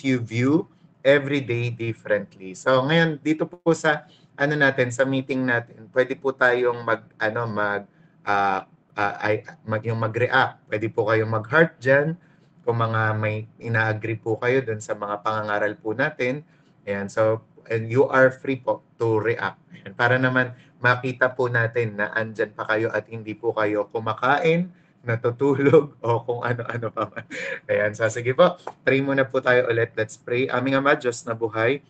makes you view every day differently. So ngayon dito po sa natin sa meeting natin, pwede po tayong ah, yung mag-react. Pwede po kayong mag-heart diyan kung mga may ina-agree po kayo dun sa mga pangangaral po natin. Ayan, so and you are free po to react. Ayan, para naman makita po natin na andyan pa kayo at hindi po kayo kumakain, natutulog, o kung ano-ano pa man. Ayan, so sige po, pray muna po tayo ulit. Let's pray. Aming Ama, Diyos na buhay,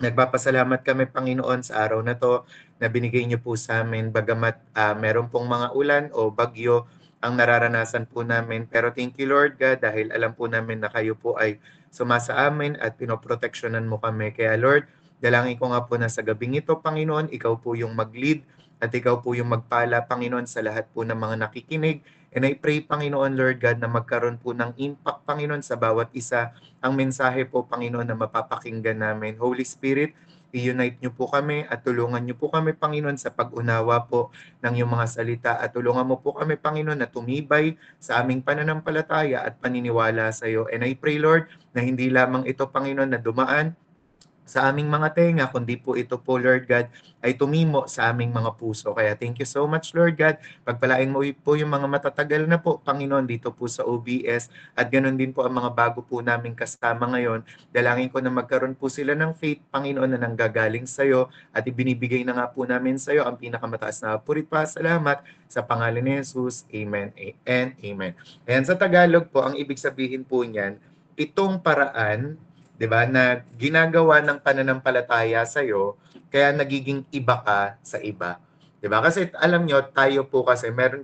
nagpapasalamat kami, Panginoon, sa araw na to na binigay niyo po sa amin. Bagamat meron pong mga ulan o bagyo ang nararanasan po namin. Pero thank you, Lord God, dahil alam po namin na kayo po ay sumasa amin at pinoproteksyonan mo kami. Kaya Lord, dalangin ko nga po na sa gabing ito, Panginoon, ikaw po yung mag-lead at ikaw po yung magpala, Panginoon, sa lahat po ng mga nakikinig. And I pray, Panginoon, Lord God, na magkaroon po ng impact, Panginoon, sa bawat isa ang mensahe po, Panginoon, na mapapakinggan namin. Holy Spirit, i-unite niyo po kami at tulungan niyo po kami, Panginoon, sa pag-unawa po ng iyong mga salita at tulungan mo po kami, Panginoon, na tumibay sa aming pananampalataya at paniniwala sa iyo. And I pray, Lord, na hindi lamang ito, Panginoon, na dumaan sa aming mga tenga, kundi po ito po, Lord God, ay tumimo sa aming mga puso. Kaya thank you so much, Lord God. Pagpalain mo po yung mga matatagal na po, Panginoon, dito po sa OBS. At ganun din po ang mga bago po naming kasama ngayon. Dalangin ko na magkaroon po sila ng faith, Panginoon, na nanggagaling sa iyo. At ibinibigay na nga po namin sa iyo ang pinakamataas na puri pa. Salamat sa pangalan ni Jesus. Amen and amen. Ayan, sa Tagalog po, ang ibig sabihin po niyan, itong paraan, 'di ba, na ginagawa ng pananampalataya sa iyo kaya nagiging iba ka sa iba. 'Di ba? Kasi alam nyo, tayo po kasi meron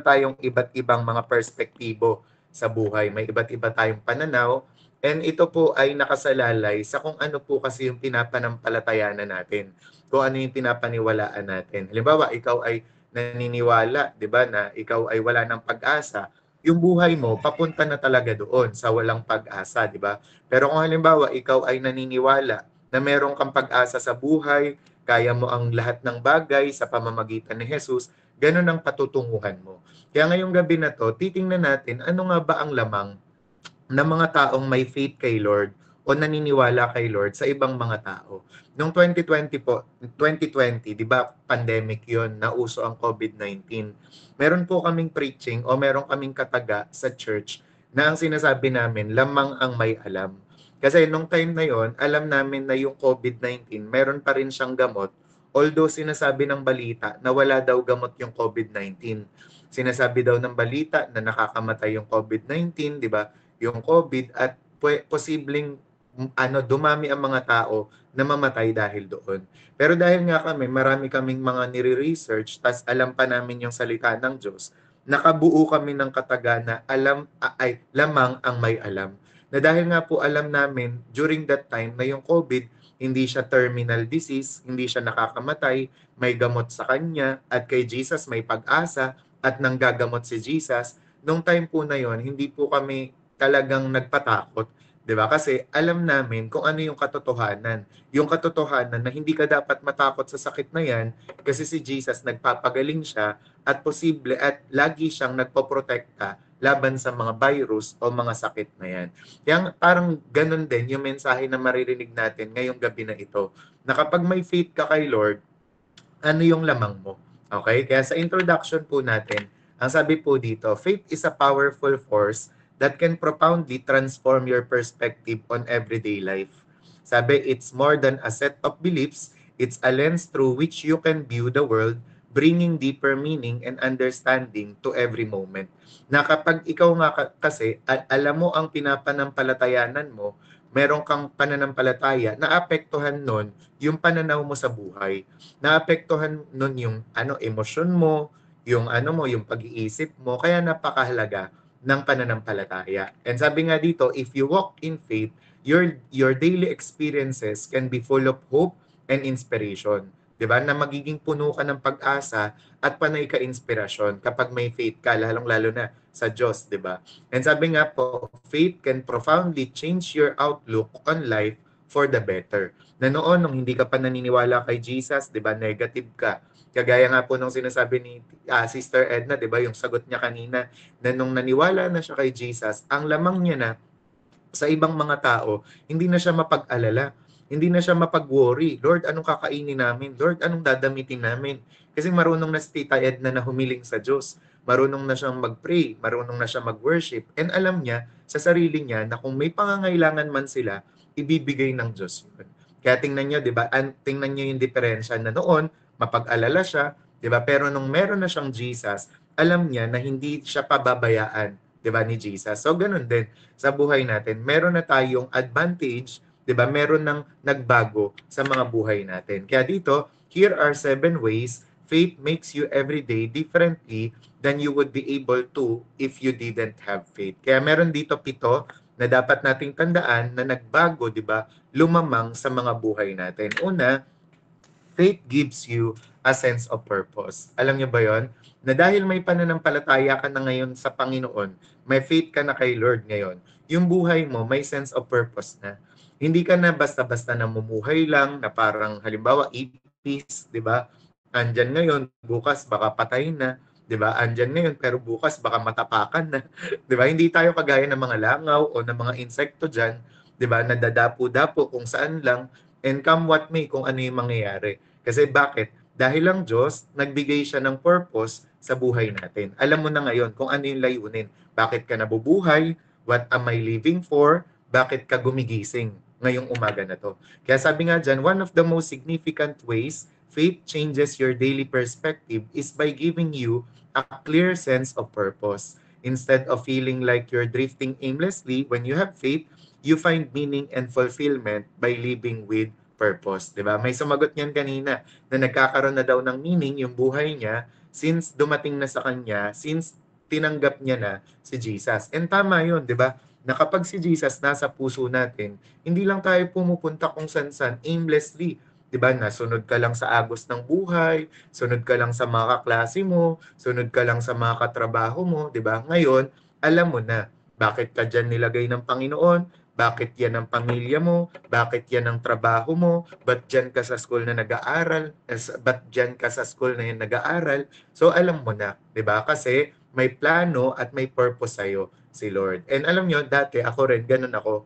tayong iba't ibang mga perspektibo sa buhay. May iba't iba tayong pananaw and ito po ay nakasalalay sa kung ano po kasi yung pinapanampalatayanan natin. Kung ano yung pinapaniwalaan natin. Halimbawa, ikaw ay naniniwala, 'di ba, na ikaw ay wala ng pag-asa, yung buhay mo papunta na talaga doon sa walang pag-asa, 'di ba? Pero kung halimbawa, ikaw ay naniniwala na meron kang pag-asa sa buhay, kaya mo ang lahat ng bagay sa pamamagitan ni Jesus, ganun ang patutunguhan mo. Kaya ngayong gabi na to, titingnan natin ano nga ba ang lamang ng mga taong may faith kay Lord o naniniwala kay Lord sa ibang mga tao. Noong 2020 po, 2020, 'di ba, pandemic 'yon, nauso ang COVID-19. Meron po kaming preaching o meron kaming kataga sa church na ang sinasabi namin, lamang ang may alam. Kasi nung time na 'yon, alam namin na yung COVID-19, meron pa rin siyang gamot. Although sinasabi ng balita na wala daw gamot yung COVID-19. Sinasabi daw ng balita na nakakamatay yung COVID-19, 'di ba? Yung COVID at posibleng dumami ang mga tao na mamatay dahil doon. Pero dahil nga marami kaming mga nire-research, tas alam pa namin yung salita ng Diyos, nakabuo kami ng kataga na lamang ang may alam. Na dahil nga po alam namin during that time na yung COVID, hindi siya terminal disease, hindi siya nakakamatay, may gamot sa kanya, at kay Jesus may pag-asa, at nanggagamot si Jesus. Nung time po na yon, hindi po kami talagang nagpatakot, 'di ba? Kasi alam namin kung ano yung katotohanan. Yung katotohanan na hindi ka dapat matakot sa sakit na 'yan kasi si Jesus nagpapagaling siya at posible at lagi siyang nagpoprotekta laban sa mga virus o mga sakit na 'yan. Kaya parang ganun din yung mensahe na maririnig natin ngayong gabi na ito. Na kapag may faith ka kay Lord, ano yung lamang mo? Okay? Kaya sa introduction po natin, ang sabi po dito, faith is a powerful force that can profoundly transform your perspective on everyday life. Sabi, it's more than a set of beliefs, it's a lens through which you can view the world, bringing deeper meaning and understanding to every moment. Na kapag ikaw nga kasi, alam mo ang pinapanampalatayanan mo, meron kang pananampalataya, naapektuhan nun yung pananaw mo sa buhay. Naapektuhan nun yung emosyon mo, yung yung pag-iisip mo, kaya napakahalaga ng pananampalataya. And sabi nga dito, if you walk in faith, your daily experiences can be full of hope and inspiration. 'Di ba? Na magiging puno ka ng pag-asa at panay ka inspirasyon kapag may faith ka, lalong-lalo na sa Diyos, 'di ba? And sabi nga po, faith can profoundly change your outlook on life for the better. Na noon, nung hindi ka pa naniniwala kay Jesus, 'di ba, negative ka. Kagaya nga po nung sinasabi ni Sister Edna, 'di ba, yung sagot niya kanina, na nung naniwala na siya kay Jesus, ang lamang niya na Sa ibang mga tao, hindi na siya mapag-alala, hindi na siya mapag-worry. Lord, anong kakainin namin? Lord, anong dadamitin namin? Kasi marunong na si Tita Edna na humiling sa Diyos. Marunong na siyang mag-pray, marunong na siya mag-worship, and alam niya sa sarili niya na kung may pangangailangan man sila, ibibigay ng Diyos yun. Kaya tingnan niyo, di ba? Tingnan niyo yung diferensya na noon, mapag-alala siya, di ba? Pero nung meron na siyang Jesus, alam niya na hindi siya pababayaan, di ba, ni Jesus. So, ganun din sa buhay natin. Meron na tayong advantage, 'di ba? Meron nang nagbago sa mga buhay natin. Kaya dito, here are 7 ways faith makes you every day differently than you would be able to if you didn't have faith. Kaya meron dito 7 na dapat nating tandaan na nagbago, 'di ba? Lumamang sa mga buhay natin. Una, faith gives you a sense of purpose. Alam niyo ba yon? Na dahil may pananampalataya ka na ngayon sa Panginoon, may faith ka na kay Lord ngayon, yung buhay mo may sense of purpose na. Hindi ka na basta-basta namumuhay lang na parang halimbawa ipis, di ba? Andyan ngayon, bukas baka patay na, di ba? Andyan ngayon, pero bukas baka matapakan na, di ba? Hindi tayo kagaya ng mga langaw o ng mga insekto dyan, di ba? Nadadapo-dapo kung saan lang, and come what may kung ano yung mangyayari. Kasi bakit? Dahil lang Diyos, nagbigay siya ng purpose sa buhay natin. Alam mo na ngayon kung ano yung layunin. Bakit ka nabubuhay? What am I living for? Bakit ka gumigising ngayong umaga na to? Kaya sabi nga dyan, one of the most significant ways faith changes your daily perspective is by giving you a clear sense of purpose. Instead of feeling like you're drifting aimlessly, when you have faith, you find meaning and fulfillment by living with purpose. Diba? May sumagot niyan kanina na nagkakaroon na daw ng meaning yung buhay niya since dumating na sa kanya, since tinanggap niya na si Jesus. And tama yun, di ba? Na kapag si Jesus nasa puso natin, hindi lang tayo pumupunta kung san-san aimlessly. Di ba? Nasunod ka lang sa agos ng buhay, sunod ka lang sa mga kaklase mo, sunod ka lang sa mga katrabaho mo, di ba? Ngayon, alam mo na bakit ka dyan nilagay ng Panginoon, bakit yan ang pamilya mo? Bakit yan ang trabaho mo? Ba't dyan ka sa school na nag-aaral? Ba't dyan ka sa school na yan nag-aaral? So alam mo na, di ba? Kasi may plano at may purpose sa'yo si Lord. And alam nyo, dati ako rin, ganun ako.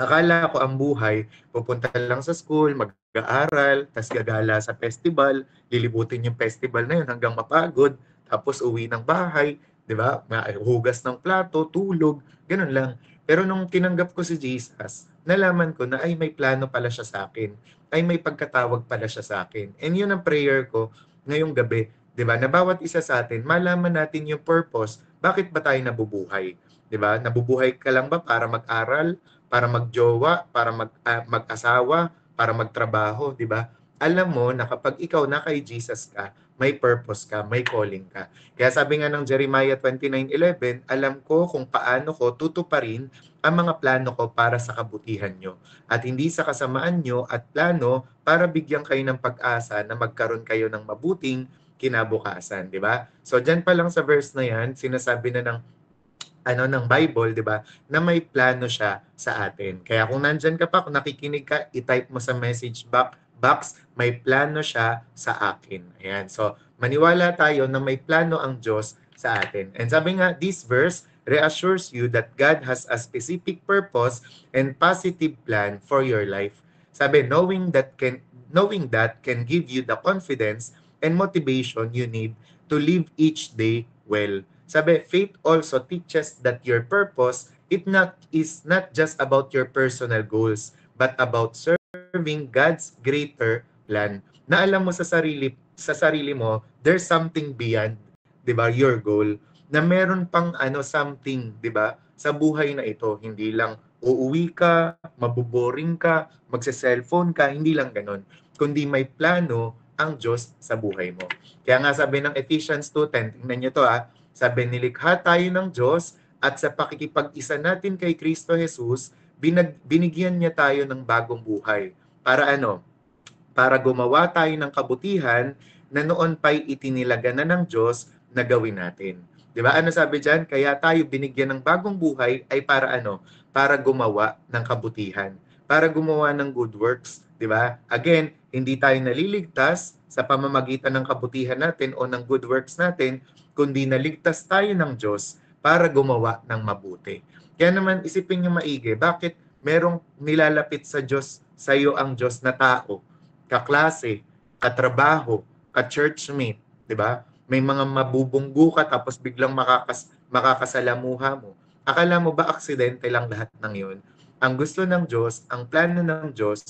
Akala ko ang buhay, pupunta lang sa school, mag-aaral, tas gagala sa festival, lilibutin yung festival na yun hanggang mapagod, tapos uwi ng bahay, di ba? Hugas ng plato, tulog, ganun lang. Pero nung tinanggap ko si Jesus, nalaman ko na ay may plano pala siya sa akin, ay may pagkatawag pala siya sa akin. And yun ang prayer ko ngayong gabi, 'di ba? Na bawat isa sa atin, malaman natin yung purpose, bakit ba tayo nabubuhay? 'Di ba? Nabubuhay ka lang ba para mag-aral, para magjowa, para mag-asawa, para magtrabaho, 'di ba? Alam mo na kapag ikaw na kay Jesus ka, may purpose ka, may calling ka. Kaya sabi nga ng Jeremiah 29:11, alam ko kung paano ko tutuparin ang mga plano ko para sa kabutihan nyo at hindi sa kasamaan nyo at plano para bigyan kayo ng pag-asa na magkaroon kayo ng mabuting kinabukasan, di ba? So diyan pa lang sa verse na yan, sinasabi na ng Bible, 'di ba? Na may plano siya sa atin. Kaya kung nandiyan ka pa, kung nakikinig ka, i-type mo sa message box, may plano siya sa akin. Ayan. So, maniwala tayo na may plano ang Diyos sa atin. And sabi nga, this verse reassures you that God has a specific purpose and positive plan for your life. Sabi, knowing that can give you the confidence and motivation you need to live each day well. Sabi, faith also teaches that your purpose is not just about your personal goals, but about serving God's greater plan. Na alam mo sa sarili mo, there's something beyond, 'di ba, your goal. Na meron pang something, 'di ba, sa buhay na ito, hindi lang uuwi ka, maboboring ka, magse-cellphone ka, hindi lang ganon. Kundi may plano ang Diyos sa buhay mo. Kaya nga sabi ng Ephesians 2:10, tingnan niyo to sabi, nilikha tayo ng Diyos at sa pakikipag-isa natin kay Kristo Jesus, binigyan niya tayo ng bagong buhay. Para ano? Para gumawa tayo ng kabutihan na noon pa'y itinilaga na ng Diyos na gawin natin. Di ba? Ano sabi dyan? Kaya tayo binigyan ng bagong buhay ay para ano? Para gumawa ng kabutihan. Para gumawa ng good works. Di ba? Again, hindi tayo naliligtas sa pamamagitan ng kabutihan natin o ng good works natin, kundi naligtas tayo ng Diyos para gumawa ng mabuti. Kaya naman isipin niyo maigi, bakit merong nilalapit sa Diyos, sa iyo ang Diyos na tao, kaklase, katrabaho, ka-churchmate, di ba? May mga mabubunggo ka tapos biglang makakasalamuha mo. Akala mo ba aksidente lang lahat ng yun? Ang gusto ng Diyos, ang plano ng Diyos,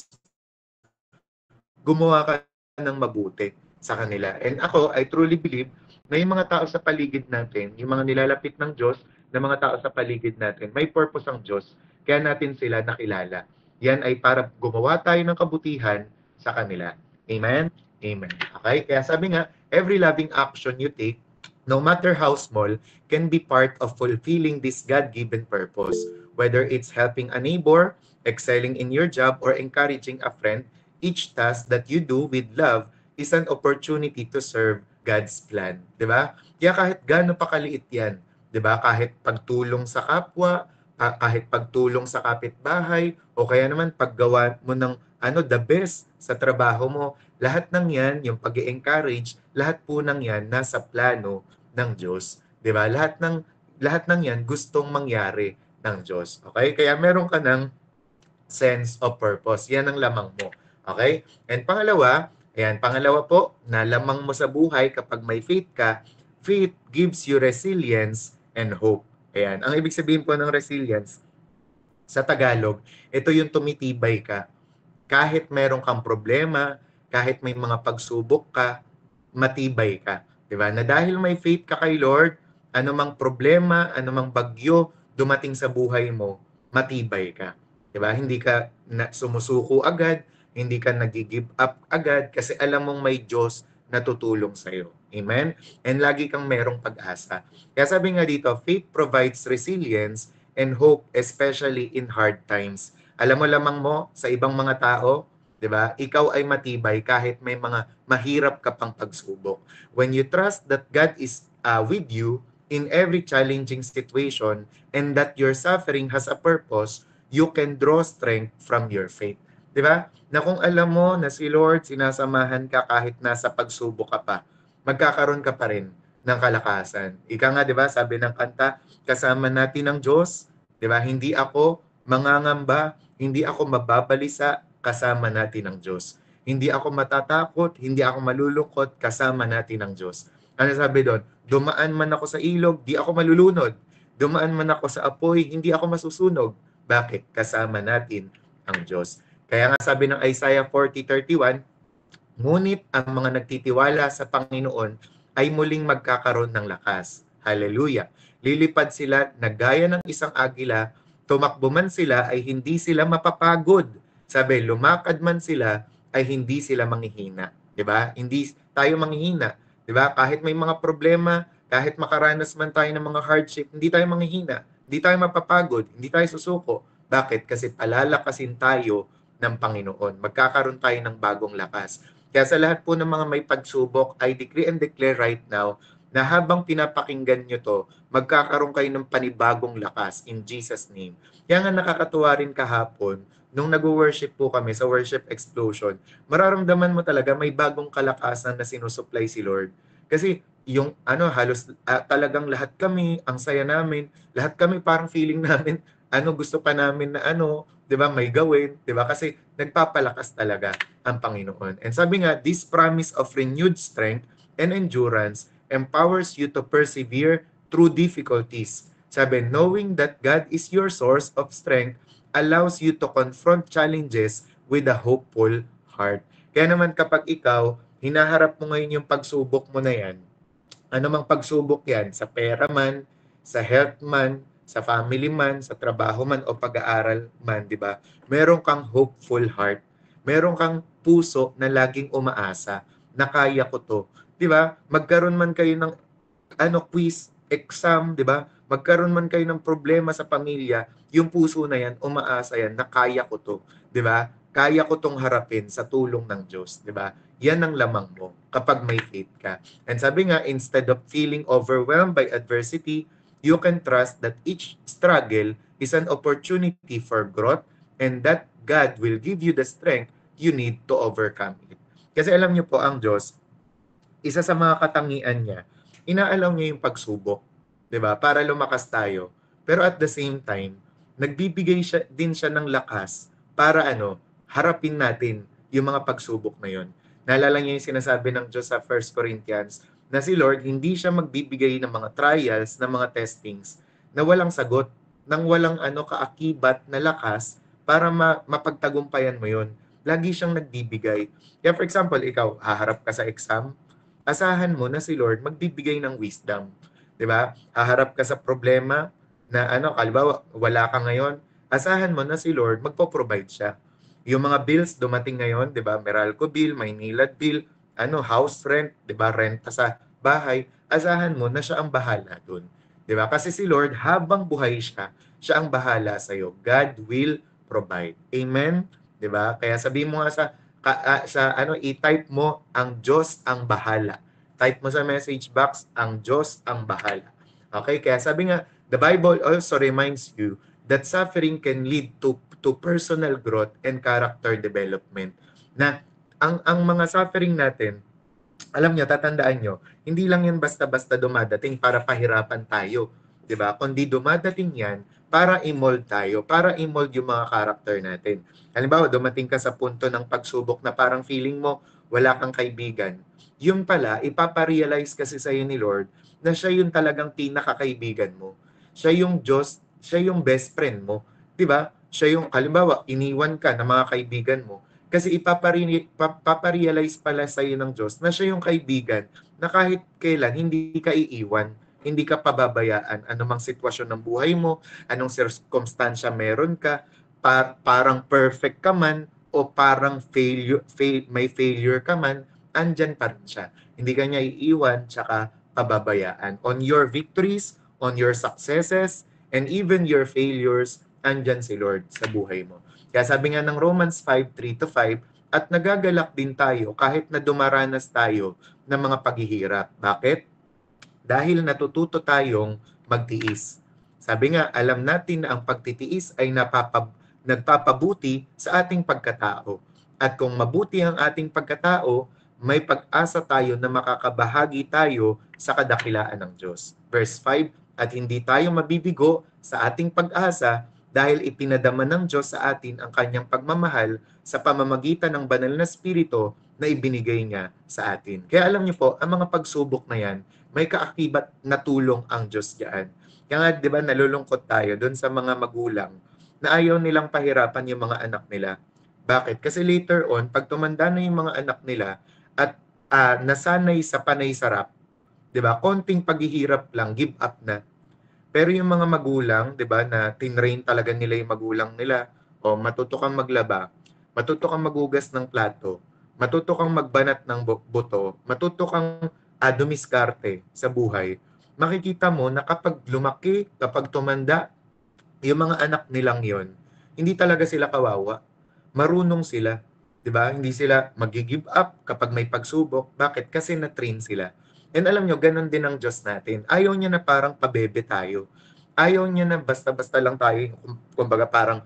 gumawa ka ng mabuti sa kanila. And ako, I truly believe na yung mga tao sa paligid natin, yung mga nilalapit ng Diyos, na mga tao sa paligid natin, may purpose ang Diyos, kaya natin sila nakilala. Yan ay para gumawa tayo ng kabutihan sa kanila. Amen? Amen. Okay? Kaya sabi nga, every loving action you take, no matter how small, can be part of fulfilling this God-given purpose. Whether it's helping a neighbor, excelling in your job, or encouraging a friend, each task that you do with love is an opportunity to serve God's plan. Di ba? Kaya kahit gaano pa kaliit yan, di ba? Kahit pagtulong sa kapwa, kahit pagtulong sa kapitbahay, o kaya naman paggawa mo ng the best sa trabaho mo, lahat ng yan, yung pag-encourage, lahat po ng yan nasa plano ng Diyos. Di ba? Lahat ng yan gustong mangyari ng Diyos. Okay? Kaya meron ka ng sense of purpose. Yan ang lamang mo. Okay? And pangalawa po, na lamang mo sa buhay kapag may faith ka, faith gives you resilience and hope. Ayan. Ang ibig sabihin po ng resilience, sa Tagalog, ito yung tumitibay ka. Kahit meron kang problema, kahit may mga pagsubok ka, matibay ka. Diba? Na dahil may faith ka kay Lord, anumang problema, anumang bagyo dumating sa buhay mo, matibay ka. Diba? Hindi ka sumusuko agad, hindi ka nag-give up agad kasi alam mong may Diyos na tutulong sa iyo. Amen? And lagi kang merong pag-asa. Kaya sabi nga dito, faith provides resilience and hope, especially in hard times. Alam mo lamang mo, sa ibang mga tao, di ba, ikaw ay matibay kahit may mga mahirap ka pang pagsubok. When you trust that God is with you in every challenging situation and that your suffering has a purpose, you can draw strength from your faith. Di ba? Na kung alam mo na si Lord, sinasamahan ka kahit nasa pagsubok ka pa, magkakaroon ka pa rin ng kalakasan. Ika nga, di ba, sabi ng kanta, kasama natin ng Diyos, di ba? Hindi ako mangangamba, hindi ako mababalisa, kasama natin ng Diyos. Hindi ako matatakot, hindi ako malulungkot, kasama natin ng Diyos. Ano sabi doon? Dumaan man ako sa ilog, di ako malulunod. Dumaan man ako sa apoy, hindi ako masusunog. Bakit? Kasama natin ang Diyos. Kaya nga sabi ng Isaiah 40:31, ngunit ang mga nagtitiwala sa Panginoon ay muling magkakaroon ng lakas. Hallelujah. Lilipad sila na gaya ng isang agila, tumakbo man sila ay hindi sila mapapagod. Sabi, lumakad man sila ay hindi sila manghihina. 'Di ba? Hindi tayo manghihina. 'Di ba? Kahit may mga problema, kahit makaranas man tayo ng mga hardship, hindi tayo manghihina. Hindi tayo mapapagod, hindi tayo susuko. Bakit? Kasi palalakasin tayo ng Panginoon. Magkakaroon tayo ng bagong lakas. Kaya sa lahat po ng mga may pagsubok, I decree and declare right now na habang pinapakinggan nyo to, magkakaroon kayo ng panibagong lakas in Jesus' name. Kaya nga nakakatuwa rin kahapon, nung nag-worship po kami sa Worship Explosion, mararamdaman mo talaga may bagong kalakasan na sinusupply si Lord. Kasi yung halos talagang lahat kami, ang saya namin, lahat kami parang feeling namin, gusto pa namin na 'di ba, may gawin, 'di ba? Kasi nagpapalakas talaga ang Panginoon. And sabi nga, this promise of renewed strength and endurance empowers you to persevere through difficulties. Sabi, knowing that God is your source of strength allows you to confront challenges with a hopeful heart. Kaya naman kapag ikaw, hinaharap mo ngayon yung pagsubok mo na yan, anumang pagsubok yan, sa pera man, sa health man, sa family man, sa trabaho man o pag-aaral man, di ba? Meron kang hopeful heart. Meron kang puso na laging umaasa na kaya ko to. Di ba? Magkaroon man kayo ng quiz, exam, di ba? Magkaroon man kayo ng problema sa pamilya, yung puso na yan, umaasa yan na kaya ko to. Di ba? Kaya ko tong harapin sa tulong ng Diyos. Di ba? Yan ang lamang mo kapag may faith ka. And sabi nga, instead of feeling overwhelmed by adversity, you can trust that each struggle is an opportunity for growth and that God will give you the strength you need to overcome it. Kasi alam niyo po, ang Diyos, isa sa mga katangian niya, inaalam niya yung pagsubok, 'di ba? Para lumakas tayo, Pero at the same time, nagbibigay din siya ng lakas para harapin natin yung mga pagsubok na yon. Naalala niyo yung sinasabi ng Diyos sa 1 Corinthians na si Lord hindi siya magbibigay ng mga trials, ng mga testings na walang sagot, nang walang kaakibat na lakas para mapagtagumpayan mo yon. Lagi siyang nagbibigay. Kaya for example, ikaw, haharap ka sa exam, asahan mo na si Lord magbibigay ng wisdom. 'Di ba? Haharap ka sa problema na halimbawa, wala ka ngayon, asahan mo na si Lord magpo-provide siya. Yung mga bills dumating ngayon, 'di ba? Meralco bill, Maynilad bill, house rent, 'di ba? Renta sa bahay, asahan mo na siya ang bahala doon. 'Di ba? Kasi si Lord habang buhay siya, siya ang bahala sa iyo. God will provide. Amen. 'Di ba? Kaya sabi mo nga i-type mo ang Diyos ang bahala. Type mo sa message box ang Diyos ang bahala. Okay? Kaya sabi nga, the Bible also reminds you that suffering can lead to personal growth and character development. Na ang mga suffering natin, alam nyo, tatandaan nyo, hindi lang yan basta-basta dumadating para pahirapan tayo. 'Di ba? Kundi dumadating yan para i-mold tayo, para i-mold yung mga character natin. Halimbawa, dumating ka sa punto ng pagsubok na parang feeling mo wala kang kaibigan. Yung pala, ipaparealize kasi sa'yo ni Lord na siya yung talagang pinakakaibigan mo. Siya yung Diyos, siya yung best friend mo. 'Di ba? Siya yung, halimbawa, iniwan ka ng mga kaibigan mo, kasi ipaparealize pala sa iyo ng Diyos na siya yung kaibigan na kahit kailan hindi ka iiwan, hindi ka pababayaan. Anumang sitwasyon ng buhay mo, anong circumstansya meron ka, parang perfect ka man o parang may failure ka man, andyan pa rin siya. Hindi ka niya iiwan tsaka pababayaan. On your victories, on your successes, and even your failures, andyan si Lord sa buhay mo. Kaya sabi nga ng Romans 5:3-5, at nagagalak din tayo kahit na dumaranas tayo ng mga paghihirap. Bakit? Dahil natututo tayong magtiis. Sabi nga, alam natin na ang pagtitiis ay nagpapabuti sa ating pagkatao. At kung mabuti ang ating pagkatao, may pag-asa tayo na makakabahagi tayo sa kadakilaan ng Diyos. Verse 5, at hindi tayo mabibigo sa ating pag-asa dahil ipinadama ng Diyos sa atin ang kanyang pagmamahal sa pamamagitan ng banal na spirito na ibinigay niya sa atin. Kaya alam niyo po, ang mga pagsubok na yan, may kaakibat na tulong ang Diyos diyan. Kaya nga, di ba, nalulungkot tayo doon sa mga magulang na ayaw nilang pahirapan yung mga anak nila. Bakit? Kasi later on, pag tumanda na yung mga anak nila at nasanay sa panay sarap, di ba, konting paghihirap lang, give up na. Pero yung mga magulang, 'di ba, na tinrain talaga nila yung magulang nila, o matuto kang maglaba, matuto kang maghugas ng plato, matuto kang magbanat ng buto, matuto kang dumiskarte sa buhay. Makikita mo na kapag lumaki, kapag tumanda, yung mga anak nilang yon, hindi talaga sila kawawa. Marunong sila, 'di ba? Hindi sila magi-give up kapag may pagsubok. Bakit? Kasi na-train sila. And alam nyo, ganun din ang Diyos natin. Ayaw niya na parang pabebe tayo. Ayaw niya na basta-basta lang tayo, kumbaga parang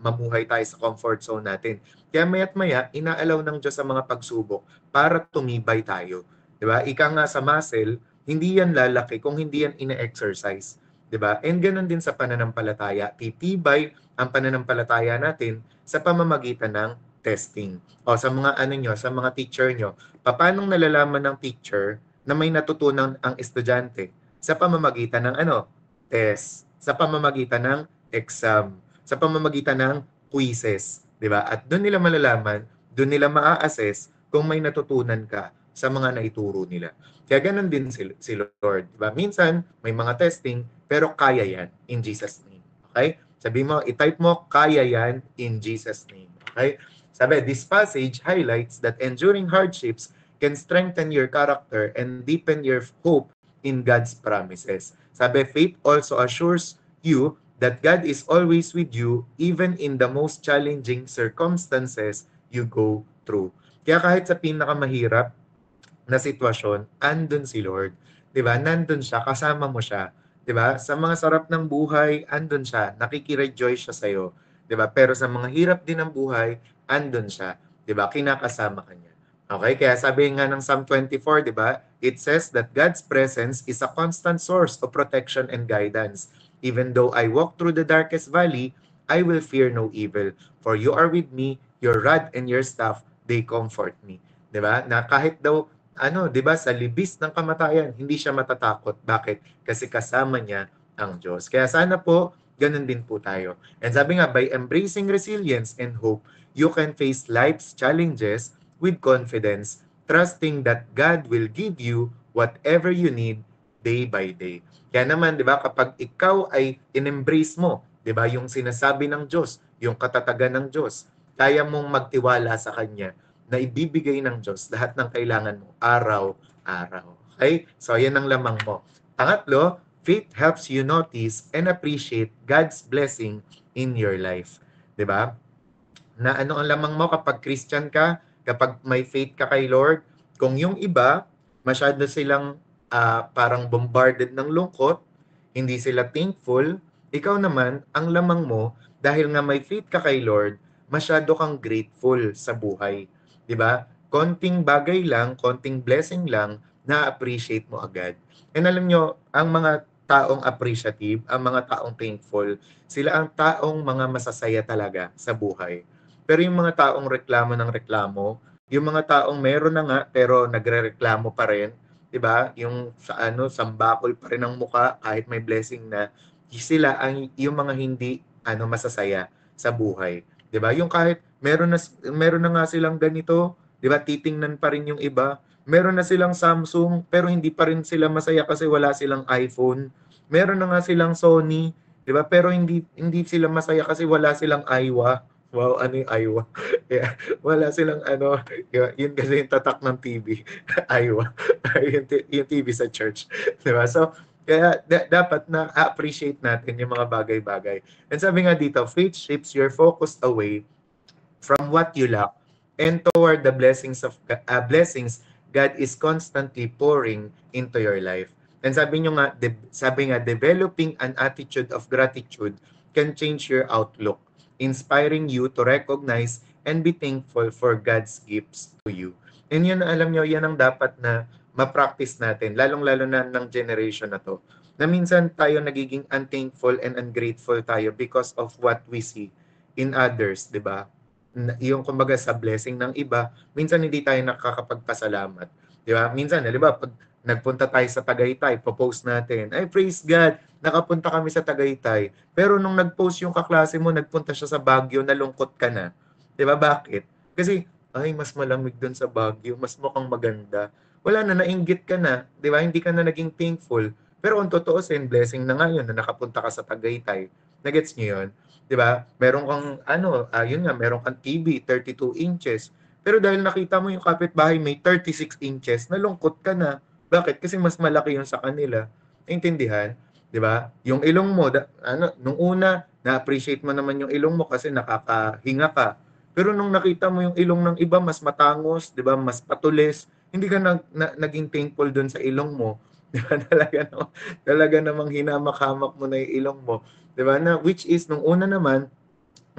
mamuhay tayo sa comfort zone natin. Kaya maya't maya, inaalaw ng Diyos sa mga pagsubok para tumibay tayo. 'Di ba? Ika nga sa muscle, hindi yan lalaki kung hindi yan ina-exercise. 'Di ba? And ganun din sa pananampalataya. Titibay ang pananampalataya natin sa pamamagitan ng testing. O sa mga sa mga teacher nyo, paano nalalaman ng teacher na may natutunan ang estudyante? Sa pamamagitan ng test, sa pamamagitan ng exam, sa pamamagitan ng quizzes, 'di ba? At doon nila malalaman, doon nila maa-assess kung may natutunan ka sa mga naituro nila. Kaya ganun din si Lord, 'di ba? Minsan may mga testing pero kaya 'yan in Jesus name. Okay? Sabi mo, i-type mo, kaya 'yan in Jesus name. Okay? Sabi, this passage highlights that enduring hardships can strengthen your character and deepen your hope in God's promises. Sabi, faith also assures you that God is always with you even in the most challenging circumstances you go through. Kaya kahit sa pinakamahirap na sitwasyon, andun si Lord. 'Di ba? Nandun siya, kasama mo siya. 'Di ba? Sa mga sarap ng buhay, andun siya, nakikirejoice siya sa iyo. 'Di ba? Pero sa mga hirap din ng buhay, andun siya. 'Di ba? Kinakasama ka niya. Okay? Kaya sabi nga ng Psalm 24, 'di ba? It says that God's presence is a constant source of protection and guidance. Even though I walk through the darkest valley, I will fear no evil. For you are with me, your rod and your staff, they comfort me. 'Di ba? Na kahit daw, 'di ba, sa libis ng kamatayan, hindi siya matatakot. Bakit? Kasi kasama niya ang Diyos. Kaya sana po, ganun din po tayo. And sabi nga, by embracing resilience and hope, you can face life's challenges with confidence, trusting that God will give you whatever you need day by day. Kaya naman, 'di ba, kapag ikaw ay in-embrace mo, 'di ba, yung sinasabi ng Diyos, yung katatagan ng Diyos, kaya mong magtiwala sa kanya na ibibigay ng Diyos lahat ng kailangan mo araw-araw. Okay? So, ayan ang lamang mo. Pangatlo, faith helps you notice and appreciate God's blessing in your life. 'Di ba? Na ano ang lamang mo kapag Christian ka, kapag may faith ka kay Lord, kung yung iba, masyado silang parang bombarded ng lungkot, hindi sila thankful, ikaw naman, ang lamang mo, dahil nga may faith ka kay Lord, masyado kang grateful sa buhay. 'Di ba? Konting bagay lang, konting blessing lang, na-appreciate mo agad. And alam nyo, ang mga taong appreciative, ang mga taong thankful, sila ang taong mga masasaya talaga sa buhay. Pero yung mga taong reklamo ng reklamo, yung mga taong meron na nga pero nagrereklamo pa rin, 'di ba? Yung sa sambakol pa rin ang muka kahit may blessing na, sila ang yung mga hindi masasaya sa buhay, 'di ba? Yung kahit meron na nga silang ganito, 'di ba? Titingnan pa rin yung iba. Meron na silang Samsung pero hindi pa rin sila masaya kasi wala silang iPhone. Meron na nga silang Sony, 'di ba? Pero hindi hindi sila masaya kasi wala silang Aiwa. Wow, ano yung Aiwa? Yeah, wala silang yun kasi yung tatak ng TV, Aiwa. yung TV sa church, 'di ba? So, kaya dapat na appreciate natin yung mga bagay-bagay. And sabi nga dito, faith shifts your focus away from what you lack and toward the blessings God is constantly pouring into your life. And sabi nga, developing an attitude of gratitude can change your outlook, inspiring you to recognize and be thankful for God's gifts to you. And yun, alam nyo, yan ang dapat na ma-practice natin, lalong-lalo na ng generation na to, na minsan tayo nagiging unthankful and ungrateful tayo because of what we see in others, di ba? Yung kumbaga sa blessing ng iba, minsan hindi tayo nakakapagpasalamat. Di ba? Minsan, di ba, pag nagpunta tayo sa Tagaytay, popost natin, ay praise God, nakapunta kami sa Tagaytay. Pero nung nag-post yung kaklase mo, nagpunta siya sa Baguio, nalungkot ka na. Di ba? Bakit? Kasi, ay, mas malamig doon sa Baguio, mas mukhang maganda. Wala na, nainggit ka na. Di ba? Hindi ka na naging thankful. Pero kung totoo blessing na nga yun, na nakapunta ka sa Tagaytay. Nagets niyo yun? 'Di ba? Meron kang yun nga, meron kang TV 32 inches. Pero dahil nakita mo yung kapitbahay may 36 inches, nalungkot ka na. Bakit? Kasi mas malaki yung sa kanila. Naintindihan? 'Di ba? Yung ilong mo, nung una, na-appreciate mo naman yung ilong mo kasi nakakahinga ka. Pero nung nakita mo yung ilong ng iba, mas matangos, 'di ba? Mas patulis, hindi ka naging thankful doon sa ilong mo. 'Di ba? Talaga namang hinamak-hamak mo na yung ilong mo. 'Di ba? Na which is nung una naman,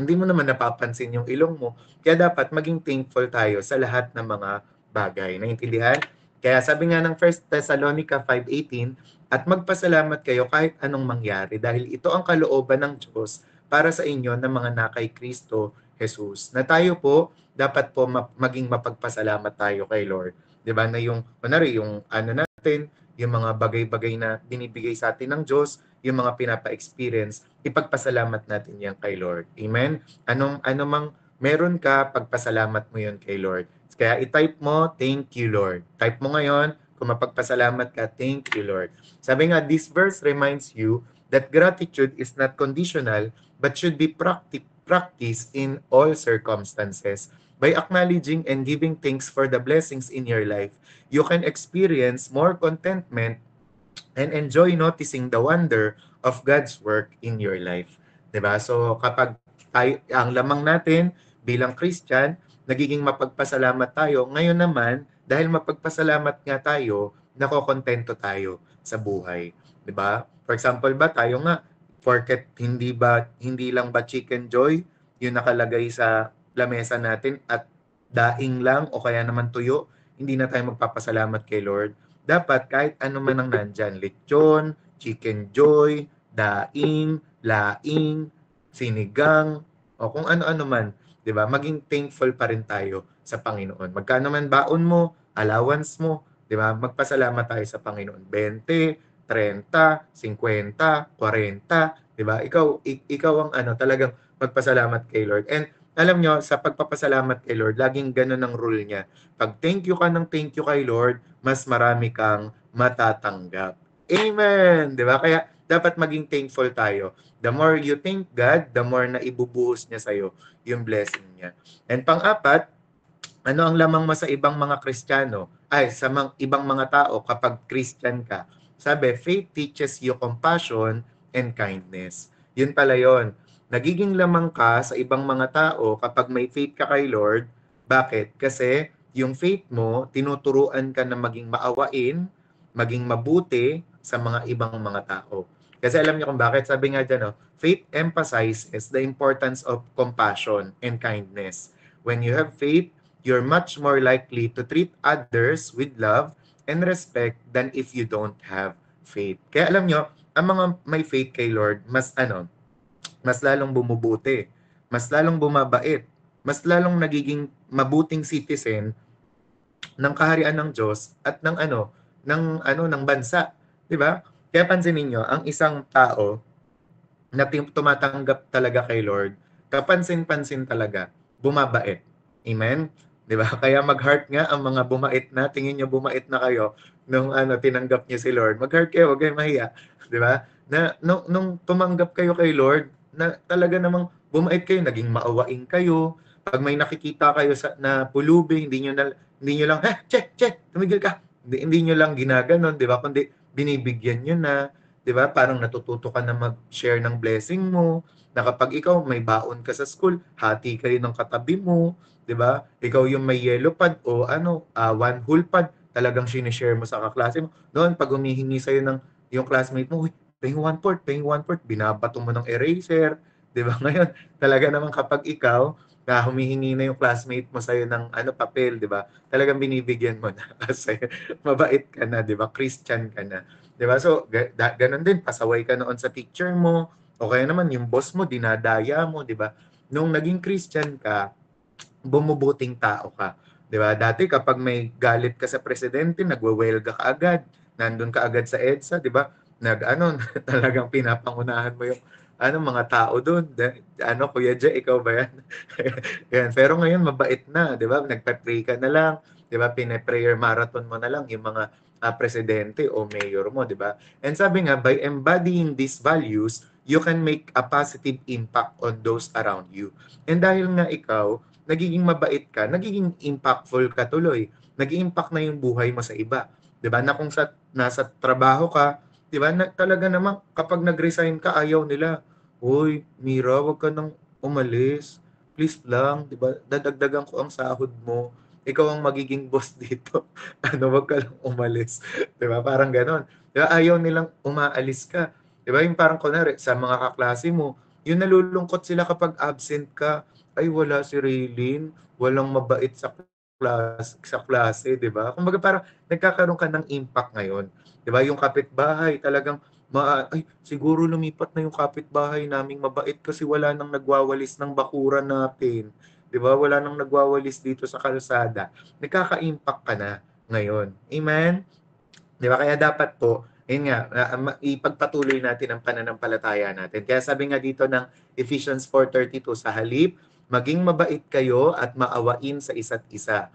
hindi mo naman napapansin yung ilong mo. Kaya dapat maging thankful tayo sa lahat ng mga bagay. Naintindihan? Kaya sabi nga ng 1 Thessalonica 5:18, at magpasalamat kayo kahit anong mangyari dahil ito ang kalooban ng Diyos para sa inyo na mga nakay Kristo Jesus. Na tayo po, dapat po maging mapagpasalamat tayo kay Lord. 'Di ba? Na yung kunwari yung natin, yung mga bagay-bagay na binibigay sa atin ng Diyos, yung mga pinapa-experience, ipagpasalamat natin yan kay Lord. Amen? Ano mang meron ka, pagpasalamat mo yun kay Lord. Kaya i-type mo, thank you Lord. Type mo ngayon, kung mapagpasalamat ka, thank you Lord. Sabi nga, this verse reminds you that gratitude is not conditional, but should be practiced in all circumstances. By acknowledging and giving thanks for the blessings in your life, you can experience more contentment and enjoy noticing the wonder of God's work in your life. 'Di ba? So kapag ang lamang natin bilang Christian, nagiging mapagpasalamat tayo. Ngayon naman, dahil mapagpasalamat nga tayo, nakokontento tayo sa buhay, 'di ba? For example ba tayo nga, porket hindi lang ba chicken joy yung nakalagay sa lamesa natin at daing lang o kaya naman tuyo, hindi na tayo magpapasalamat kay Lord. Dapat kahit ano man ang nandyan, lechon, chicken joy, daing, laing, sinigang, o kung ano-ano man, 'di ba? Maging thankful pa rin tayo sa Panginoon. Magkano man baon mo, allowance mo, 'di ba? Magpasalamat tayo sa Panginoon. 20, 30, 50, 40, 'di ba? Ikaw ang talagang magpasalamat kay Lord. And alam nyo, sa pagpapasalamat kay Lord, laging ganun ang rule niya. Pag thank you ka ng thank you kay Lord, mas marami kang matatanggap. Amen! Di ba? Kaya dapat maging thankful tayo. The more you thank God, the more na ibubuhos niya sa'yo yung blessing niya. And pang-apat, ano ang lamang mo sa ibang mga Kristiyano? Sa ibang mga tao kapag Christian ka? Sabi, faith teaches you compassion and kindness. Yun pala yun. Nagiging lamang ka sa ibang mga tao kapag may faith ka kay Lord. Bakit? Kasi yung faith mo, tinuturuan ka na maging maawain, maging mabuti sa mga ibang mga tao. Kasi alam niyo kung bakit? Sabi nga dyan, faith emphasizes the importance of compassion and kindness. When you have faith, you're much more likely to treat others with love and respect than if you don't have faith. Kaya alam nyo, ang mga may faith kay Lord, mas lalong bumubuti, mas lalong bumabait, mas lalong nagiging mabuting citizen ng kaharian ng Diyos at ng bansa, 'di ba? Kaya pansinin niyo, ang isang tao na tumatanggap talaga kay Lord, kapansin-pansin talaga, bumabait. Amen? 'Di ba? Kaya mag-heart nga ang mga bumait na, tingin niyo bumait na kayo nung tinanggap niyo si Lord. Mag-heart kayo, huwag kayong mahiya, 'di ba? Na nung tumanggap kayo kay Lord, na talaga namang bumait kayo, naging maawain kayo. Pag may nakikita kayo na pulubi, hindi niyo lang, che, tumigil ka. Hindi niyo lang ginaganon, 'di ba? Kundi binibigyan niyo na, 'di ba? Parang natututo ka na mag-share ng blessing mo. Na kapag ikaw may baon ka sa school, hati kayo ng katabi mo, 'di ba? Ikaw yung may yellow pad o one whole pad, talagang sinishare mo sa kaklase mo. Noon pag humihingi sa ng yung classmate mo, "Uy, pahing 1/4, binabato mo ng eraser, 'di ba? Ngayon, talaga naman kapag ikaw na humihingi na yung classmate mo sa'yo ng papel, 'di ba? Talagang binibigyan mo na kasi mabait ka na, 'di ba? Christian ka na. 'Di ba? So, ganun din, pasaway ka noon sa teacher mo, o kaya naman yung boss mo, dinadaya mo, 'di ba? Nung naging Christian ka, bumubuting tao ka. 'Di ba? Dati kapag may galit ka sa presidente, nagwewelga ka agad. Nandun ka agad sa EDSA, 'di ba? Talagang pinapangunahan mo yung mga tao doon. Kuya Jay, ikaw ba yan? Yan. Pero ngayon mabait na, 'di ba? Nagpe-pray ka na lang, 'di ba? Pine-prayer marathon mo na lang yung mga presidente o mayor mo, 'di ba? And sabi nga, by embodying these values, you can make a positive impact on those around you. And dahil nga ikaw, nagiging mabait ka, nagiging impactful ka tuloy. Nag-impact na yung buhay mo sa iba. 'Di ba? Na kung nasa trabaho ka, 'di ba? Talaga naman kapag nag-resign ka, ayaw nila. Hoy, Mira, wag ka nang umalis. Please lang, 'di ba? Dadagdagan ko ang sahod mo. Ikaw ang magiging boss dito. Wag ka lang umalis. 'Di ba? Parang gano'n. 'Di ba? Ayaw nilang umaalis ka. 'Di ba? Yung parang kunwari sa mga kaklase mo, yung nalulungkot sila kapag absent ka. Ay, wala si Raylene, walang mabait sa klase, 'di ba? Kumbaga parang nagkakaroon ka ng impact ngayon, 'di ba? Yung kapitbahay talagang ay, siguro lumipat na yung kapitbahay naming mabait kasi wala nang nagwawalis ng bakuran natin, 'di ba? Wala nang nagwawalis dito sa kalsada. Nagkaka-impact ka na ngayon. Amen? 'Di ba? Kaya dapat po, yun nga, ipagpatuloy natin ang pananampalataya natin. Kaya sabi nga dito ng Ephesians 4:32, sa halip, maging mabait kayo at maawain sa isa't isa.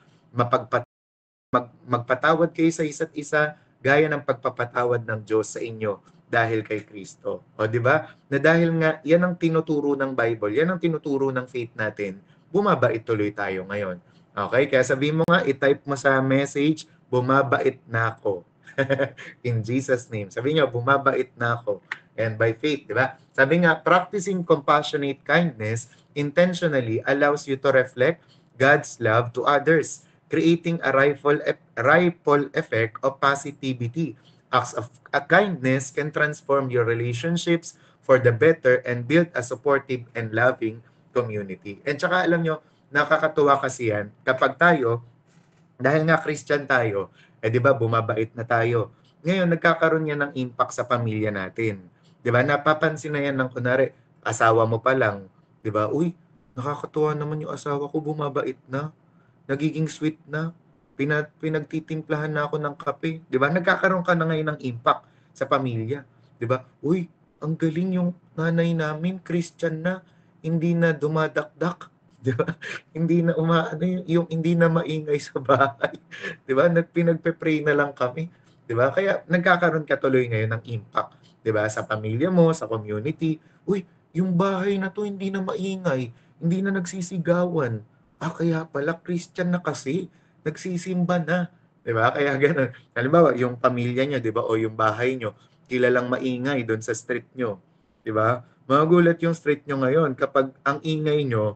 Magpatawad kayo sa isa't isa gaya ng pagpapatawad ng Diyos sa inyo dahil kay Kristo. O di ba? Na dahil nga yan ang tinuturo ng Bible, yan ang tinuturo ng faith natin, bumabait tuloy tayo ngayon. Okay? Kaya sabihin mo nga, i-type mo sa message, bumabait na ako. In Jesus' name. Sabi niyo, bumabait na ako. And by faith, di ba? Sabi nga, practicing compassionate kindness intentionally allows you to reflect God's love to others, creating a ripple effect of positivity. Acts of kindness can transform your relationships for the better and build a supportive and loving community. And tsaka alam nyo, nakakatuwa kasi yan kapag tayo, dahil nga Christian tayo, di ba bumabait na tayo. Ngayon, nagkakaroon yan ng impact sa pamilya natin. 'Di ba? Napapansin na yan ng kunwari, asawa mo pa lang, 'di ba? Uy, nakakatuwa naman yung asawa ko, bumabait na, nagiging sweet na, pinagtitimplahan na ako ng kape, 'di ba? Nagkakaroon ka na ngayon ng impact sa pamilya, 'di ba? Uy, ang galing yung nanay namin, Christian na, hindi na dumadakdak, 'di ba? Hindi na umaano yung hindi na maingay sa bahay, 'di ba? Pinagpe-pray na lang kami, 'di ba? Kaya nagkakaroon ka tuloy ngayon ng impact, 'di ba? Sa pamilya mo, sa community. Uy, yung bahay na to hindi na maingay, hindi na nagsisigawan. Ah, kaya pala Christian na kasi, nagsisimba na, 'di ba? Kaya gano'n. Halimbawa, yung pamilya niyo, 'di ba, o yung bahay niyo, kilalang maingay do'n sa street niyo, 'di ba? Magugulat yung street niyo ngayon kapag ang ingay niyo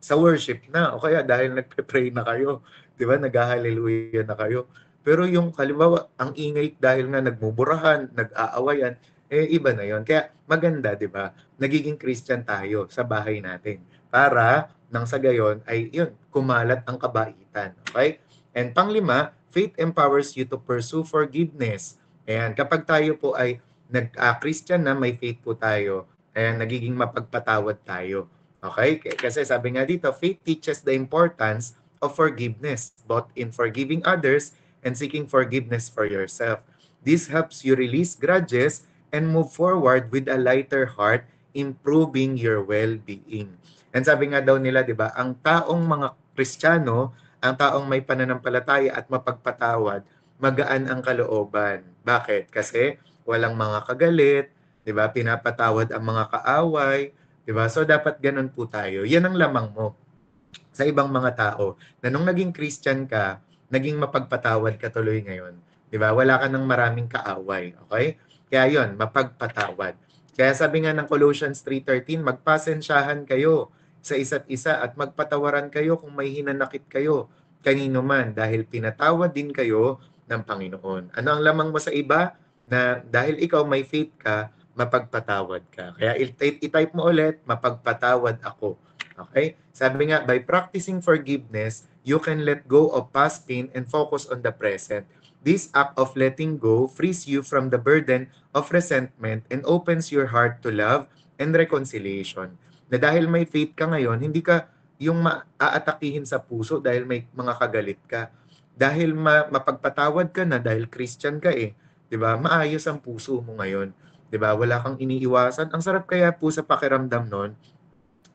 sa worship na o kaya dahil nagpe-pray na kayo, 'di ba, nagha-hallelujah na kayo. Pero yung halimbawa, ang ingay dahil nga nagmumurahan, nag-aawayan, eh iba na 'yon. Kaya maganda, 'di ba, nagiging Christian tayo sa bahay natin para nang sa gayon ay yun, kumalat ang kabaitan. Okay? And panglima, faith empowers you to pursue forgiveness. Ayan, kapag tayo po ay Christian na, may faith po tayo, ayan, nagiging mapagpatawad tayo. Okay? Kasi sabi nga dito, faith teaches the importance of forgiveness, both in forgiving others and seeking forgiveness for yourself. This helps you release grudges and move forward with a lighter heart, improving your well-being. And sabi nga daw nila, di ba, ang taong mga Kristiyano, ang taong may pananampalataya at mapagpatawad, magaan ang kalooban. Bakit? Kasi walang mga kagalit, di ba, pinapatawad ang mga kaaway, 'di ba? So dapat ganun po tayo. 'Yan ang lamang mo sa ibang mga tao na nung naging Christian ka, naging mapagpatawad ka tuloy ngayon. 'Di ba? Wala ka ng maraming kaaway, okay? Kaya 'yon, mapagpatawad. Kaya sabi nga ng Colossians 3:13, magpasensyahan kayo sa isa't isa at magpatawaran kayo kung may hinanakit kayo kanino man dahil pinatawad din kayo ng Panginoon. Ano ang lamang mo sa iba? Na dahil ikaw may faith ka, mapagpatawad ka. Kaya i-type mo ulit, mapagpatawad ako. Okay? Sabi nga, by practicing forgiveness, you can let go of past pain and focus on the present. This act of letting go frees you from the burden of resentment and opens your heart to love and reconciliation. Na dahil may faith ka ngayon, hindi ka yung maaatakihin sa puso dahil may mga kagalit ka. Dahil mapagpatawad ka na dahil Christian ka eh. 'Di ba? Maayos ang puso mo ngayon. 'Di ba? Wala kang iniiwasan. Ang sarap kaya po sa pakiramdam nun,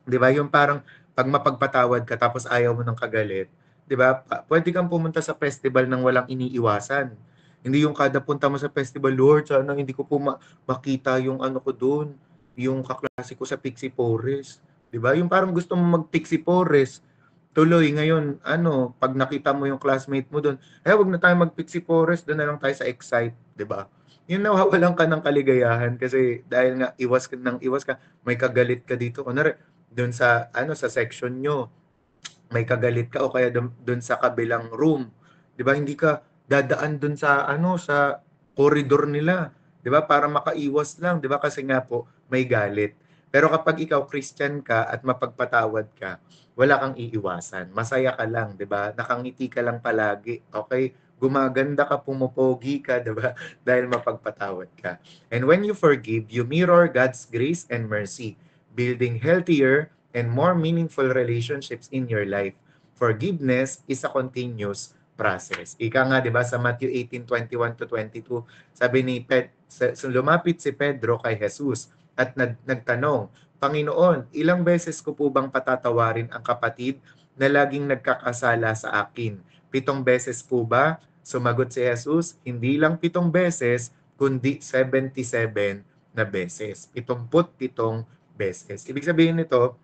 'di ba? Yung parang pag mapagpatawad ka tapos ayaw mo ng kagalit, 'di ba? Pwede kang pumunta sa festival nang walang iniiwasan. Hindi yung kada punta mo sa festival, Lord, sana hindi ko po makita yung ano ko doon, yung kaklase ko sa Pixie Forest. 'Di ba? Yung parang gusto mo mag-Pixie Forest, tuloy ngayon, ano, pag nakita mo yung classmate mo doon, eh, wag na tayo mag-Pixie Forest, doon na lang tayo sa Excite, 'di ba? Yung nawawalan ka ng kaligayahan kasi dahil nga iwas ka, may kagalit ka dito. Kunwari, doon sa ano sa section nyo, may kagalit ka o kaya doon sa kabilang room, 'di ba? Hindi ka dadaan doon sa ano sa corridor nila, 'di ba? Para makaiwas lang, 'di ba? Kasi nga po may galit. Pero kapag ikaw Christian ka at mapagpatawad ka, wala kang iiwasan. Masaya ka lang, 'di ba? Nakangiti ka lang palagi, okay? Gumaganda ka, pumupogi ka, 'di ba? Dahil mapagpatawad ka. And when you forgive, you mirror God's grace and mercy, building healthier and more meaningful relationships in your life. Forgiveness is a continuous process. Ika nga, di ba, sa Matthew 18:21 to 22, sabi ni lumapit si Pedro kay Jesus at nagtanong, Panginoon, ilang beses ko po bang patatawarin ang kapatid na laging nagkakasala sa akin? 7 beses po ba? Sumagot si Jesus, hindi lang 7 beses, kundi 77 na beses. 77 beses. Ibig sabihin nito,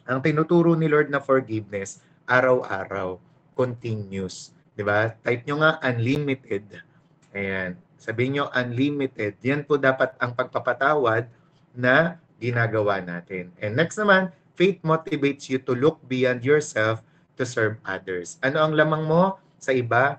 ang tinuturo ni Lord na forgiveness, araw-araw, continuous. 'Di ba? Type nyo nga unlimited. Ayan. Sabihin nyo unlimited. Yan po dapat ang pagpapatawad na ginagawa natin. And next naman, faith motivates you to look beyond yourself to serve others. Ano ang lamang mo sa iba?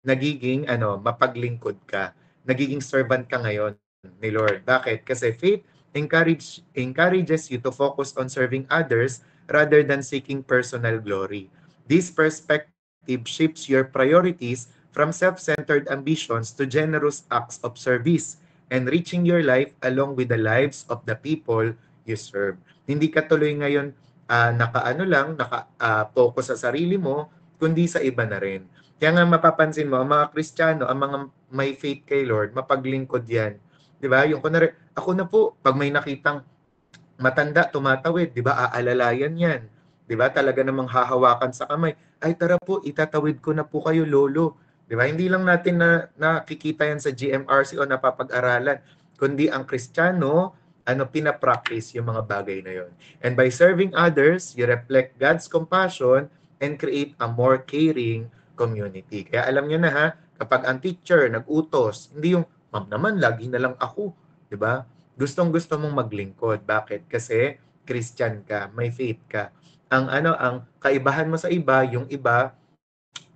Nagiging mapaglingkod ka. Nagiging servant ka ngayon ni Lord. Bakit? Kasi faith encourages you to focus on serving others rather than seeking personal glory. This perspective shifts your priorities from self-centered ambitions to generous acts of service. enriching your life along with the lives of the people you serve. Hindi ka tuloy ngayon focus sa sarili mo, kundi sa iba na rin. Kaya nga mapapansin mo, ang mga Kristiyano, ang mga may faith kay Lord, mapaglingkod yan. 'Di ba? Yung kunwari, ako na po, pag may nakitang matanda tumatawid, 'di ba? Aalalayan 'yan. 'Di ba? Talaga namang hahawakan sa kamay. Ay tara po, itatawid ko na po kayo lolo. 'Di ba? Hindi lang natin nakikita 'yan sa GMRC o napapag-aralan, kundi ang Kristiyano pina-practice yung mga bagay na 'yon. And by serving others, you reflect God's compassion and create a more caring community. Kaya alam niyo na ha, kapag ang teacher nag-utos, hindi yung ma'am naman lagi na lang ako, 'di ba? Gustong-gusto mong maglingkod. Bakit? Kasi Christian ka, may faith ka. Ang kaibahan mo sa iba, yung iba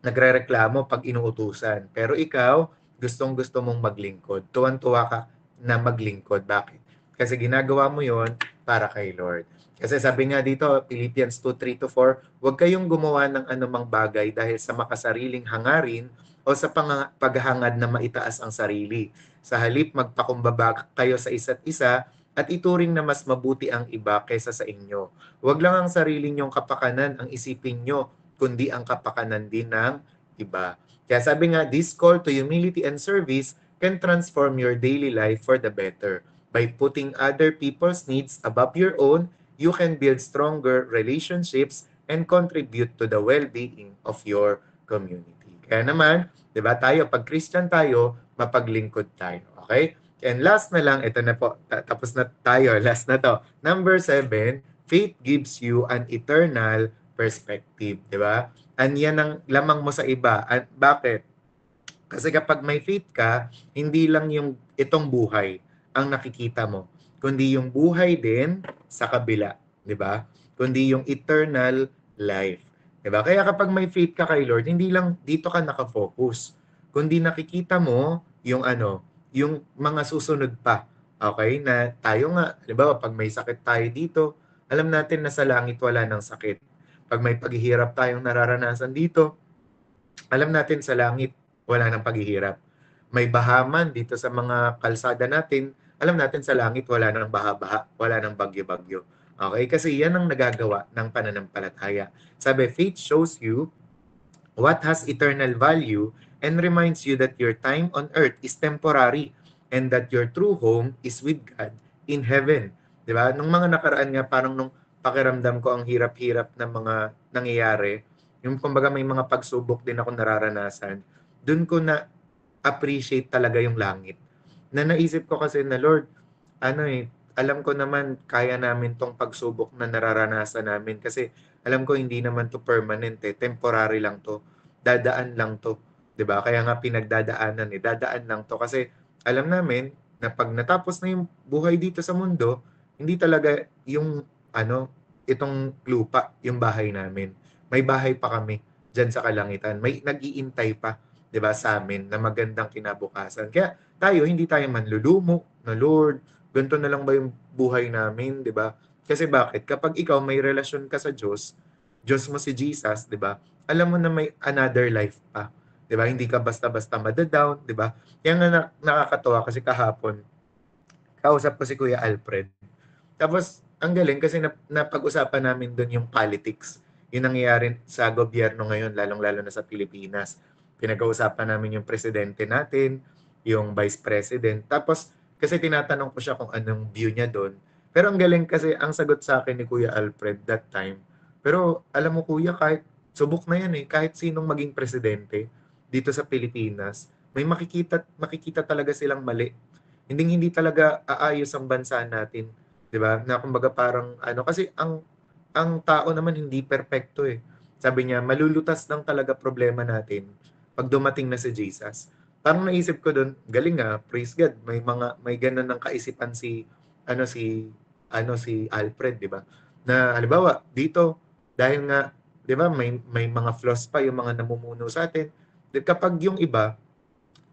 nagrereklamo pag inuutusan. Pero ikaw, gustong-gusto mong maglingkod. Tuwan-tuwa ka na maglingkod. Bakit? Kasi ginagawa mo yon para kay Lord. Kasi sabi nga dito, Philippians 2:3-4, huwag kayong gumawa ng anumang bagay dahil sa makasariling hangarin o sa paghahangad na maitaas ang sarili. Sa halip, magpakumbaba kayo sa isa't isa at ituring na mas mabuti ang iba kaysa sa inyo. Huwag lang ang sarili nyong kapakanan ang isipin nyo, kundi ang kapakanan din ng iba. Kaya sabi nga, this call to humility and service can transform your daily life for the better. By putting other people's needs above your own, you can build stronger relationships and contribute to the well-being of your community. Kaya naman, 'di ba tayo, pag Christian tayo, mapaglingkod tayo. Okay? And last na lang, ito na po, tapos na tayo, last na to. Number 7, faith gives you an eternal perspective, 'di ba? Yan ang lamang mo sa iba. Bakit? Kasi kapag may faith ka, hindi lang yung itong buhay ang nakikita mo, kundi yung buhay din sa kabila, 'di ba? Kundi yung eternal life, 'di ba? Kaya kapag may faith ka kay Lord, hindi lang dito ka nakafocus, kundi nakikita mo yung yung mga susunod pa. Okay? Na tayo nga, 'di ba, pag may sakit tayo dito, alam natin na sa langit wala ng sakit. Pag may paghihirap tayong nararanasan dito, alam natin sa langit wala ng paghihirap. May bahaman dito sa mga kalsada natin, alam natin sa langit wala ng baha-baha, wala ng bagyo-bagyo. Okay? Kasi yan ang nagagawa ng pananampalataya. Sabi, faith shows you what has eternal value and reminds you that your time on earth is temporary and that your true home is with God in heaven. 'Di ba? Nung mga nakaraan nga, parang nung pakiramdam ko ang hirap-hirap ng mga nangyayari, yung kumbaga may mga pagsubok din ako nararanasan, dun ko na appreciate talaga yung langit. Na naisip ko kasi na Lord, alam ko naman kaya namin tong pagsubok na nararanasan namin kasi alam ko hindi naman to permanent temporary lang to. Dadaan lang to, 'di ba? Kaya nga pinagdadaanan dadaan lang to kasi alam namin na pag natapos na yung buhay dito sa mundo, hindi talaga yung itong lupa, yung bahay namin. May bahay pa kami diyan sa kalangitan. May nag-iintay pa, 'di ba, sa amin na magandang kinabukasan. Kaya tayo hindi tayo manlulumo na Lord, ganito na lang ba yung buhay namin, 'di ba? Kasi bakit? Kapag ikaw may relasyon ka sa Diyos, Diyos mo si Jesus, 'di ba? Alam mo na may another life pa, 'di ba? Hindi ka basta-basta madadown, 'di ba? Kaya nga nakakatuwa kasi kahapon kausap ko si Kuya Alfred. Tapos ang galing kasi napag-usapan namin doon yung politics. Yung nangyayari sa gobyerno ngayon, lalong-lalo na sa Pilipinas. Pinag-uusapan namin yung presidente natin, yung vice president. Tapos kasi tinatanong ko siya kung anong view niya doon. Pero ang galing kasi ang sagot sa akin ni Kuya Alfred that time. Pero alam mo kuya, kahit subok na yan kahit sinong maging presidente dito sa Pilipinas, may makikita talaga silang mali. Hindi talaga aayos ang bansa natin, 'di ba? Na kumbaga parang kasi ang tao naman hindi perpekto Sabi niya, malulutas lang talaga problema natin pag dumating na si Jesus. Parang naisip ko doon, galing praise God. May ganun ng kaisipan si Alfred, 'di ba? Na halimbawa, dito dahil nga 'di ba may mga flaws pa yung mga namumuno sa atin. Kapag yung iba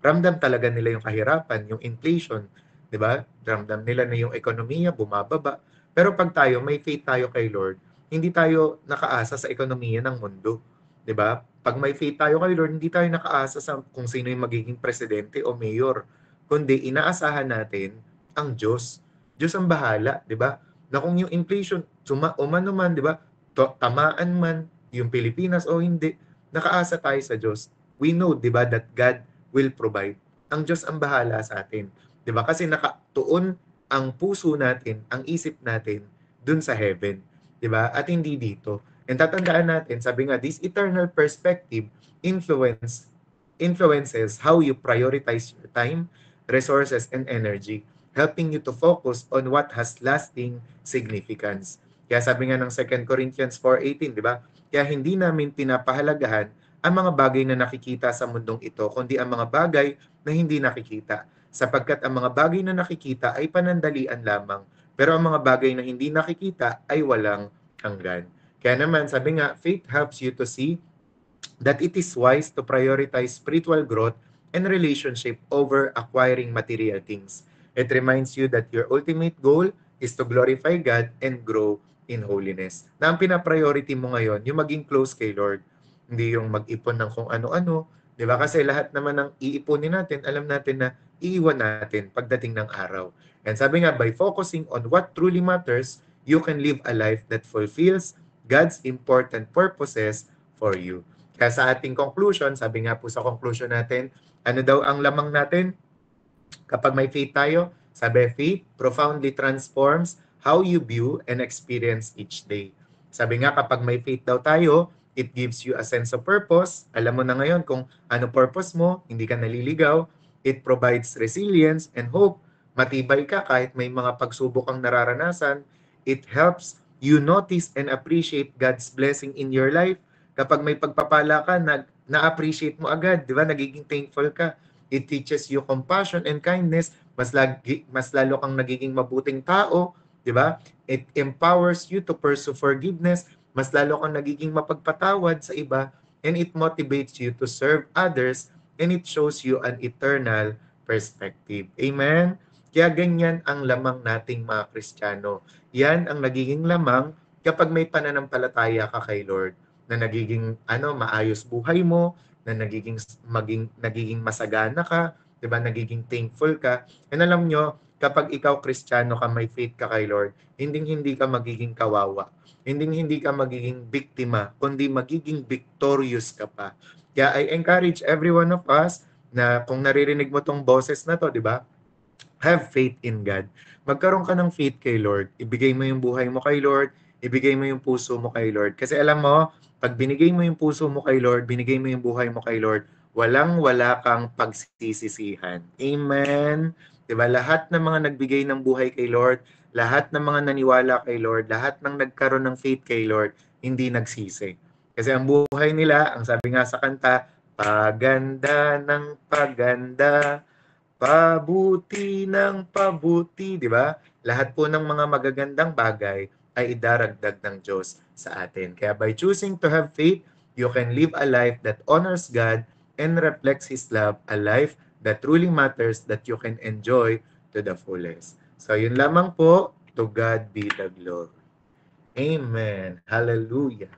ramdam talaga nila yung kahirapan, yung inflation, 'di ba? Ramdam nila na yung ekonomiya bumababa. Pero pag tayo, may faith tayo kay Lord, hindi tayo nakaasa sa ekonomiya ng mundo, 'di ba? Pag may faith tayo kay Lord, hindi tayo nakaasa sa kung sino yung magiging presidente o mayor kundi inaasahan natin ang Diyos. Diyos ang bahala, di ba? Na kung yung inflation, umano man, di ba? Tamaan man yung Pilipinas o hindi, nakaasa tayo sa Diyos. We know, di ba, that God will provide. Ang Diyos ang bahala sa atin. Di ba? Kasi nakatuon ang puso natin, ang isip natin, dun sa heaven. Di ba? At hindi dito. And tatandaan natin, sabi nga, this eternal perspective influences how you prioritize your time, resources, and energy, helping you to focus on what has lasting significance. Kaya sabi nga ng 2 Corinthians 4:18, di ba? Kaya hindi namin pinapahalagahan ang mga bagay na nakikita sa mundong ito, kundi ang mga bagay na hindi nakikita. Sapagkat ang mga bagay na nakikita ay panandalian lamang, pero ang mga bagay na hindi nakikita ay walang hanggan. Kaya naman, sabi nga, faith helps you to see that it is wise to prioritize spiritual growth and relationship over acquiring material things. It reminds you that your ultimate goal is to glorify God and grow in holiness. Na ang pinapriority mo ngayon, yung maging close kay Lord. Hindi yung mag-ipon ng kung ano-ano. Di ba? Kasi lahat naman ng iipunin natin, alam natin na iiwan natin pagdating ng araw. And sabi nga, by focusing on what truly matters, you can live a life that fulfills God's important purposes for you. Kaya sa ating conclusion, sabi nga po sa conclusion natin, ano daw ang lamang natin? Kapag may faith tayo, sabi, faith profoundly transforms how you view and experience each day. Sabi nga, kapag may faith daw tayo, it gives you a sense of purpose. Alam mo na ngayon kung ano purpose mo, hindi ka naliligaw. It provides resilience and hope. Matibay ka kahit may mga pagsubok ang nararanasan. It helps you notice and appreciate God's blessing in your life. Kapag may pagpapala ka, na-appreciate mo agad, di ba? Nagiging thankful ka. It teaches you compassion and kindness. Mas lalo kang nagiging mabuting tao, di ba? It empowers you to pursue forgiveness. Mas lalo kang nagiging mapagpatawad sa iba, and it motivates you to serve others, and it shows you an eternal perspective. Amen? Kaya ganyan ang lamang nating mga Kristiyano. Yan ang nagiging lamang kapag may pananampalataya ka kay Lord, na nagiging maayos buhay mo, na nagiging masagana ka, 'di ba? Nagiging thankful ka. And alam nyo, kapag ikaw Kristiyano ka, may faith ka kay Lord, hindi ka magiging kawawa. Hindi ka magiging biktima, kundi magiging victorious ka pa. Kaya I encourage every one of us na kung naririnig mo tong boses na to, 'di ba? Have faith in God. Magkaroon ka ng faith kay Lord. Ibigay mo yung buhay mo kay Lord. Ibigay mo yung puso mo kay Lord. Kasi alam mo, pag binigay mo yung puso mo kay Lord, binigay mo yung buhay mo kay Lord, walang-wala kang pagsisisihan. Amen? Diba? Lahat ng mga nagbigay ng buhay kay Lord, lahat ng mga naniwala kay Lord, lahat ng nagkaroon ng faith kay Lord, hindi nagsisi. Kasi ang buhay nila, ang sabi nga sa kanta, paganda ng paganda, pabuti ng pabuti, di ba? Lahat po ng mga magagandang bagay ay idaragdag ng Diyos sa atin. Kaya by choosing to have faith, you can live a life that honors God and reflects His love, a life that truly matters, that you can enjoy to the fullest. So yun lamang po, to God be the glory. Amen. Hallelujah.